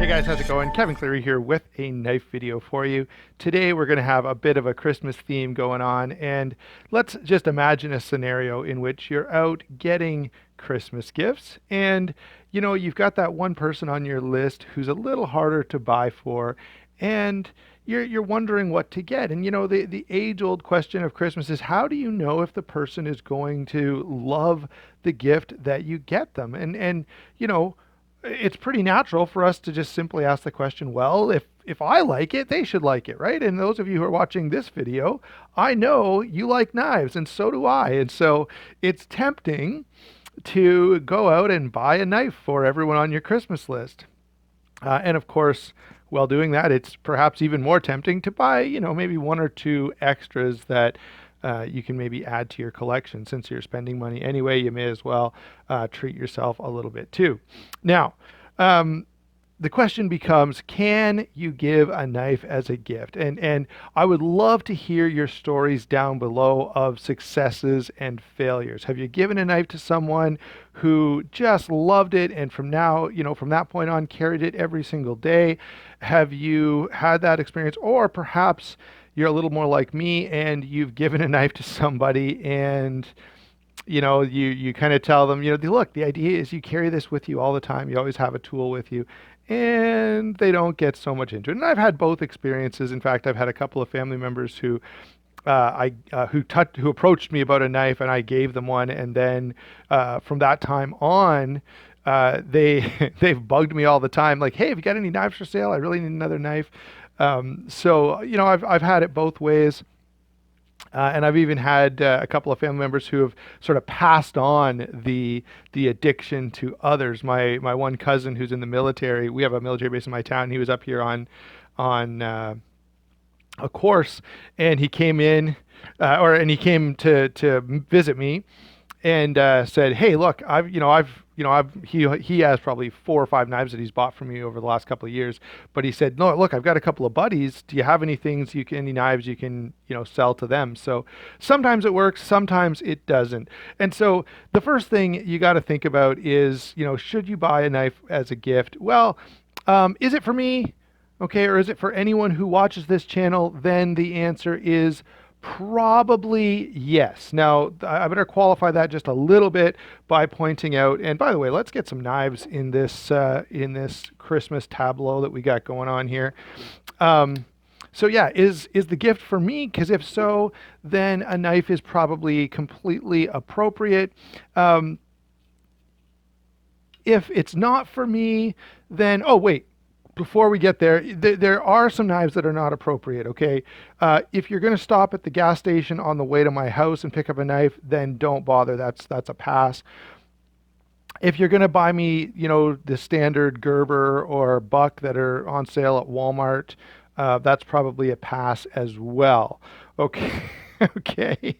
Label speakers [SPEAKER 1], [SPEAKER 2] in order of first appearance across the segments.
[SPEAKER 1] Hey guys, how's it going? Kevin Cleary here with a knife video for you. Today we're going to have a bit of a Christmas theme going on, and let's just imagine a scenario in which you're out getting Christmas gifts and you've got that one person on your list who's a little harder to buy for, and you're wondering what to get. And the age-old question of Christmas is, how do you know if the person is going to love the gift that you get them? And it's pretty natural for us to just simply ask the question, well, if I like it, they should like it, right? And those of you who are watching this video, I know you like knives, and so do I. And so it's tempting to go out and buy a knife for everyone on your Christmas list. And of course, while doing that, it's perhaps even more tempting to buy, maybe one or two extras that you can maybe add to your collection. Since you're spending money anyway, you may as well treat yourself a little bit too. Now, the question becomes, can you give a knife as a gift? And I would love to hear your stories down below of successes and failures. Have you given a knife to someone who just loved it and from that point on carried it every single day? Have you had that experience? Or perhaps you're a little more like me and you've given a knife to somebody and you kind of tell them, look, the idea is you carry this with you all the time. You always have a tool with you, and they don't get so much into it. And I've had both experiences. In fact, I've had a couple of family members who who approached me about a knife, and I gave them one, and then from that time on, they've bugged me all the time, like, hey, have you got any knives for sale? I really need another knife. So I've had it both ways. And I've even had a couple of family members who have sort of passed on the addiction to others. My one cousin who's in the military, we have a military base in my town. He was up here on a course, and he came in, and he came to visit me, and said, "Hey, look, he has probably 4 or 5 knives that he's bought from me over the last couple of years." But he said, "No, look, I've got a couple of buddies. Do you have any knives you can sell to them?" So sometimes it works, sometimes it doesn't. And so the first thing you got to think about is, should you buy a knife as a gift? Well, is it for me? Okay, or is it for anyone who watches this channel? Then the answer is probably yes. Now, I better qualify that just a little bit by pointing out, and by the way, let's get some knives in this Christmas tableau that we got going on here. So yeah, is the gift for me? Because if so, then a knife is probably completely appropriate. If it's not for me, then, oh wait, before we get there, there are some knives that are not appropriate, okay? If you're going to stop at the gas station on the way to my house and pick up a knife, then don't bother. That's a pass. If you're going to buy me, the standard Gerber or Buck that are on sale at Walmart, that's probably a pass as well. Okay, okay.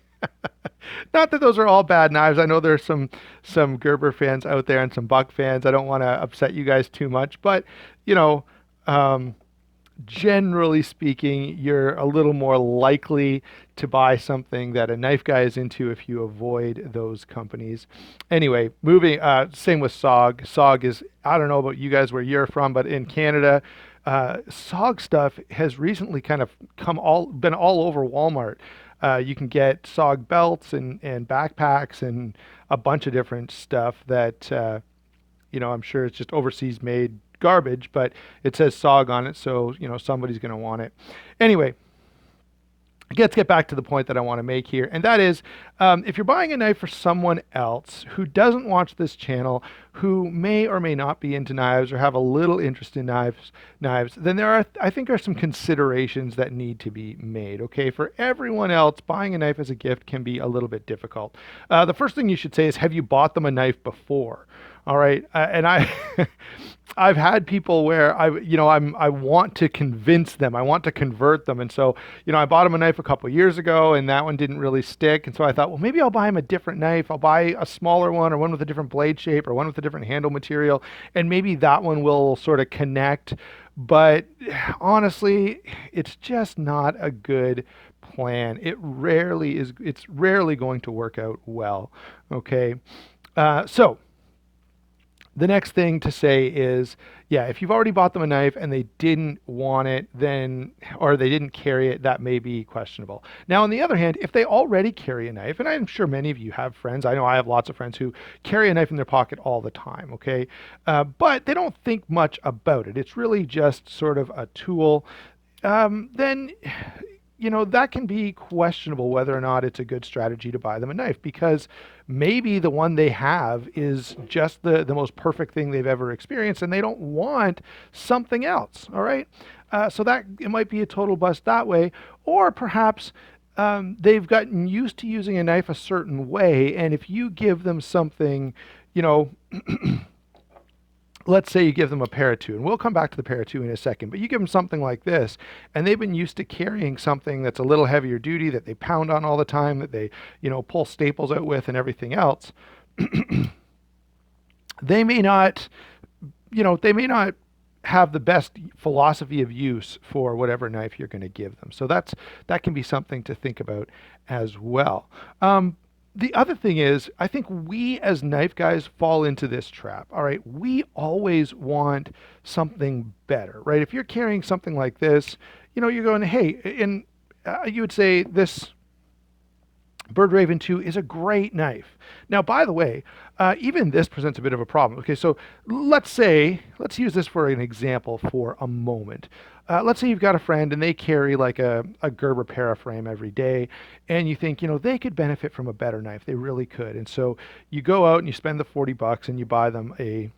[SPEAKER 1] Not that those are all bad knives. I know there's some Gerber fans out there and some Buck fans. I don't want to upset you guys too much, but um, generally speaking, you're a little more likely to buy something that a knife guy is into if you avoid those companies. Anyway, moving. Same with SOG. SOG is, I don't know about you guys where you're from, but in Canada, SOG stuff has recently kind of been all over Walmart. You can get SOG belts and backpacks and a bunch of different stuff that, I'm sure it's just overseas made garbage, but it says SOG on it, so, somebody's going to want it. Anyway, let's get back to the point that I want to make here, and that is, if you're buying a knife for someone else who doesn't watch this channel, who may or may not be into knives or have a little interest in knives, then I think there are some considerations that need to be made. Okay, for everyone else, buying a knife as a gift can be a little bit difficult. The first thing you should say is, have you bought them a knife before? All right, and I've had people where I want to convince them, I want to convert them, and so I bought them a knife a couple years ago, and that one didn't really stick, and so I thought, well, maybe I'll buy him a different knife. I'll buy a smaller one, or one with a different blade shape, or one with a different handle material, and maybe that one will sort of connect. But honestly, it's just not a good plan. It rarely is. It's rarely going to work out well. Okay, so The next thing to say is, yeah, if you've already bought them a knife and they didn't want it, then, or they didn't carry it, that may be questionable. Now, on the other hand, if they already carry a knife, and I'm sure many of you have friends, I know I have lots of friends who carry a knife in their pocket all the time, okay? But they don't think much about it. It's really just sort of a tool. Then that can be questionable whether or not it's a good strategy to buy them a knife, because maybe the one they have is just the most perfect thing they've ever experienced and they don't want something else. All right. So that it might be a total bust that way. Or perhaps they've gotten used to using a knife a certain way. And if you give them something, you know, let's say you give them a para two, and we'll come back to the para two in a second, but you give them something like this, and they've been used to carrying something that's a little heavier duty that they pound on all the time, that they, pull staples out with and everything else. They may not, they may not have the best philosophy of use for whatever knife you're going to give them. So that can be something to think about as well. The other thing is, I think we as knife guys fall into this trap. All right. We always want something better, right? If you're carrying something like this, you're going, hey, and you would say this Bird Raven 2 is a great knife. Now, by the way, even this presents a bit of a problem. Okay, so let's use this for an example for a moment. Let's say you've got a friend and they carry like a Gerber paraframe every day, and you think, they could benefit from a better knife. They really could. And so you go out and you spend the $40 and you buy them a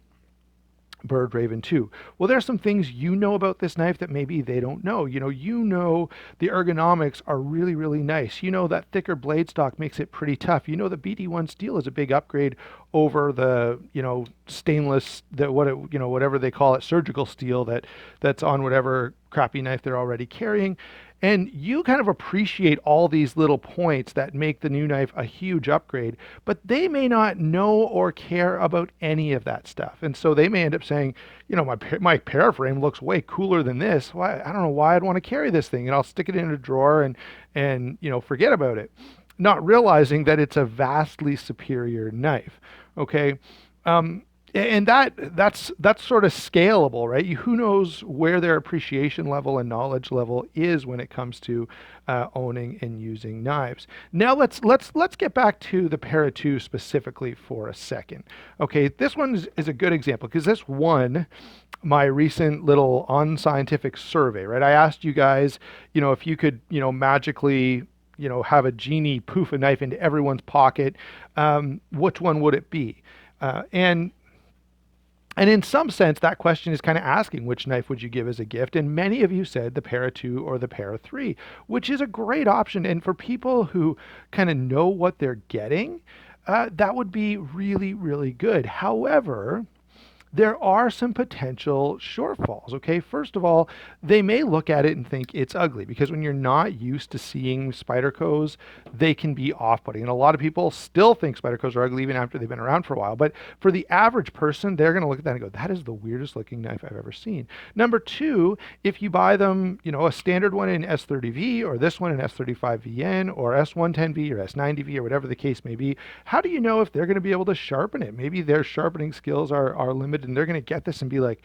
[SPEAKER 1] Bird Raven 2. Well, there's some things about this knife that maybe they don't know. The ergonomics are really, really nice. That thicker blade stock makes it pretty tough. The BD1 steel is a big upgrade over the, stainless, whatever they call it, surgical steel that's on whatever crappy knife they're already carrying. And you kind of appreciate all these little points that make the new knife a huge upgrade, but they may not know or care about any of that stuff. And so they may end up saying, my paraframe looks way cooler than this. Why? I don't know why I'd want to carry this thing, and I'll stick it in a drawer and forget about it, not realizing that it's a vastly superior knife. Okay. And that's sort of scalable, right? Who knows where their appreciation level and knowledge level is when it comes to owning and using knives. Now let's get back to the Para 2 specifically for a second. Okay, this one is a good example because this won my recent little unscientific survey, right? I asked you guys, if you could, magically have a genie poof a knife into everyone's pocket, which one would it be? And in some sense, that question is kind of asking which knife would you give as a gift? And many of you said the Para 2 or the Para 3, which is a great option. And for people who kind of know what they're getting, that would be really, really good. However, there are some potential shortfalls. Okay, first of all, they may look at it and think it's ugly because when you're not used to seeing Spydercos, they can be off-putting. And a lot of people still think Spydercos are ugly even after they've been around for a while. But for the average person, they're going to look at that and go, that is the weirdest looking knife I've ever seen. Number two, if you buy them, a standard one in S30V or this one in S35VN or S110V or S90V or whatever the case may be, how do you know if they're going to be able to sharpen it? Maybe their sharpening skills are limited and they're going to get this and be like,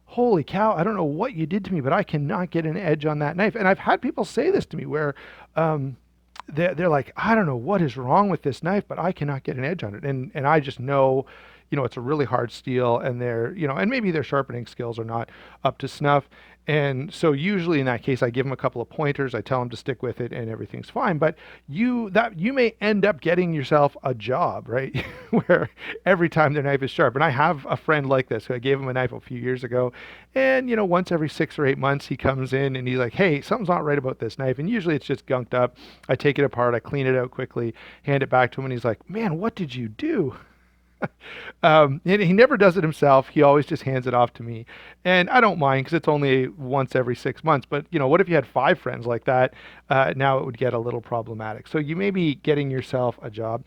[SPEAKER 1] holy cow, I don't know what you did to me, but I cannot get an edge on that knife. And I've had people say this to me where they're like, I don't know what is wrong with this knife, but I cannot get an edge on it. And I just know, it's a really hard steel and and maybe their sharpening skills are not up to snuff. And so usually in that case, I give them a couple of pointers. I tell them to stick with it and everything's fine. But you may end up getting yourself a job, right? Where every time their knife is sharp. And I have a friend like this who I gave him a knife a few years ago. And, once every 6 or 8 months, he comes in and he's like, hey, something's not right about this knife. And usually it's just gunked up. I take it apart. I clean it out quickly, hand it back to him. And he's like, man, what did you do? And he never does it himself. He always just hands it off to me. And I don't mind because it's only once every 6 months. But, what if you had 5 friends like that? Now it would get a little problematic. So you may be getting yourself a job.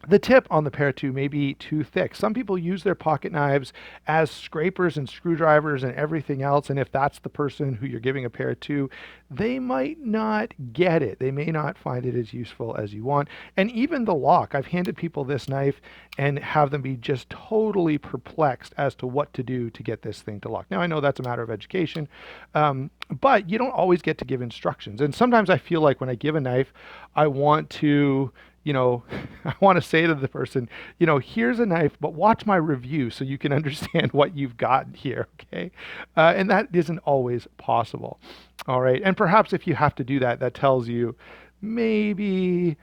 [SPEAKER 1] The tip on the Para 2 may be too thick. Some people use their pocket knives as scrapers and screwdrivers and everything else. And if that's the person who you're giving a Para 2, they might not get it. They may not find it as useful as you want. And even the lock, I've handed people this knife and have them be just totally perplexed as to what to do to get this thing to lock. Now, I know that's a matter of education, but you don't always get to give instructions. And sometimes I feel like when I give a knife, I want to, you know, I want to say to the person, you know, here's a knife, but watch my review so you can understand what you've got here, okay? And that isn't always possible, all right? And perhaps if you have to do that, that tells you maybe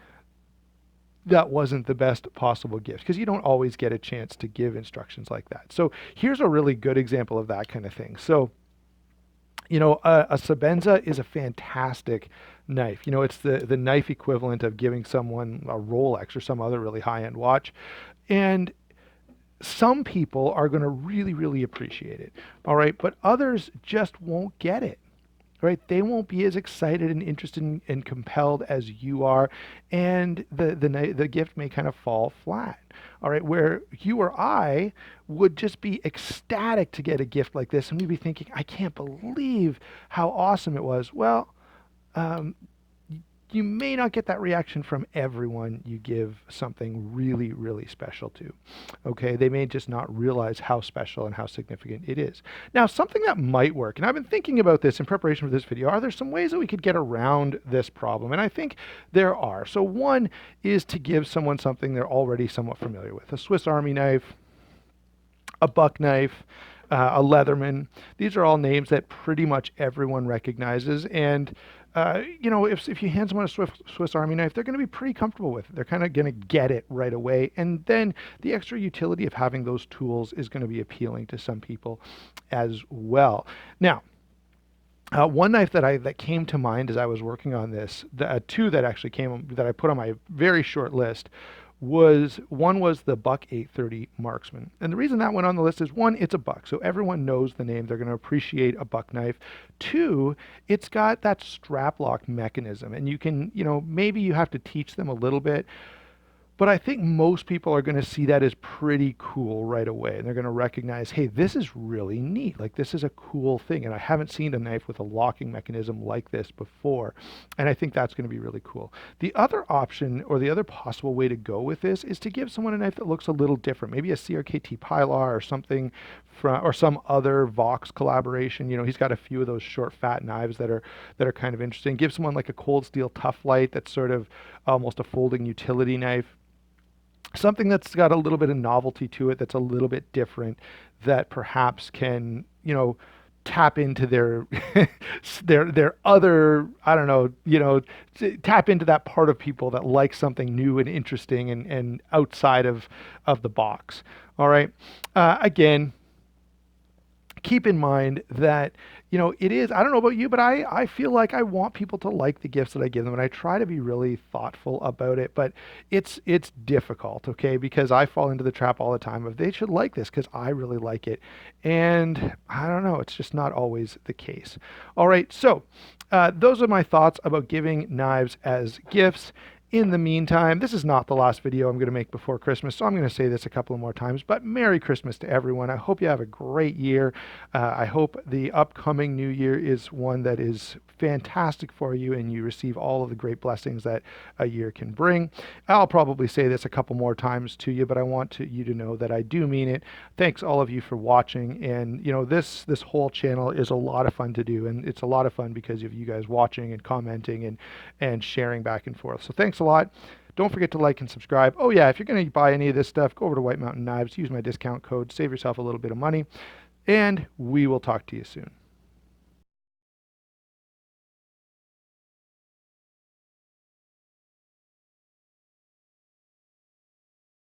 [SPEAKER 1] that wasn't the best possible gift, because you don't always get a chance to give instructions like that. So here's a really good example of that kind of thing. So, you know, a Sabenza is a fantastic knife. You know, it's the knife equivalent of giving someone a Rolex or some other really high-end watch. And some people are going to really, really appreciate it. All right. But others just won't get it. Right? They won't be as excited and interested and compelled as you are. And the gift may kind of fall flat. All right. Where you or I would just be ecstatic to get a gift like this. And we'd be thinking, I can't believe how awesome it was. Well, um, you may not get that reaction from everyone you give something really, really special to. Okay, they may just not realize how special and how significant it is. Now, something that might work, and I've been thinking about this in preparation for this video, are there some ways that we could get around this problem? And I think there are. So one is to give someone something they're already somewhat familiar with. A Swiss Army knife, a buck knife, a Leatherman. These are all names that pretty much everyone recognizes. And you know, if you hand someone a Swiss Army knife, they're going to be pretty comfortable with it. They're kind of going to get it right away. And then the extra utility of having those tools is going to be appealing to some people as well. Now, one knife that came to mind as I was working on this, two that actually that I put on my very short list, was the Buck 830 Marksman. And the reason that went on the list is, one, it's a buck, so everyone knows the name. They're going to appreciate a buck knife. Two, it's got that strap lock mechanism, and you can, you know, maybe you have to teach them a little bit, but I think most people are going to see that as pretty cool right away. And they're going to recognize, hey, this is really neat. Like, this is a cool thing. And I haven't seen a knife with a locking mechanism like this before. And I think that's going to be really cool. The other option, or the other possible way to go with this, is to give someone a knife that looks a little different. Maybe a CRKT Pilar or something or some other Vox collaboration. You know, he's got a few of those short, fat knives that are kind of interesting. Give someone like a Cold Steel Tough Light that's sort of almost a folding utility knife. Something that's got a little bit of novelty to it, that's a little bit different, that perhaps can, you know, tap into their their other, I don't know, you know, tap into that part of people that like something new and interesting and outside of the box. All right. Again, keep in mind that, you know, it is, I don't know about you, but I feel like I want people to like the gifts that I give them, and I try to be really thoughtful about it, but it's difficult, okay, because I fall into the trap all the time of, they should like this because I really like it. And I don't know, it's just not always the case. All right, so those are my thoughts about giving knives as gifts. In the meantime, this is not the last video I'm going to make before Christmas, so I'm going to say this a couple of more times, but Merry Christmas to everyone. I hope you have a great year. I hope the upcoming new year is one that is fantastic for you and you receive all of the great blessings that a year can bring. I'll probably say this a couple more times to you, but I want you to know that I do mean it. Thanks all of you for watching, and you know, this whole channel is a lot of fun to do, and it's a lot of fun because of you guys watching and commenting and sharing back and forth. So thanks a lot. Don't forget to like and subscribe. Oh yeah, if you're going to buy any of this stuff, go over to White Mountain Knives, use my discount code, save yourself a little bit of money, and we will talk to you soon.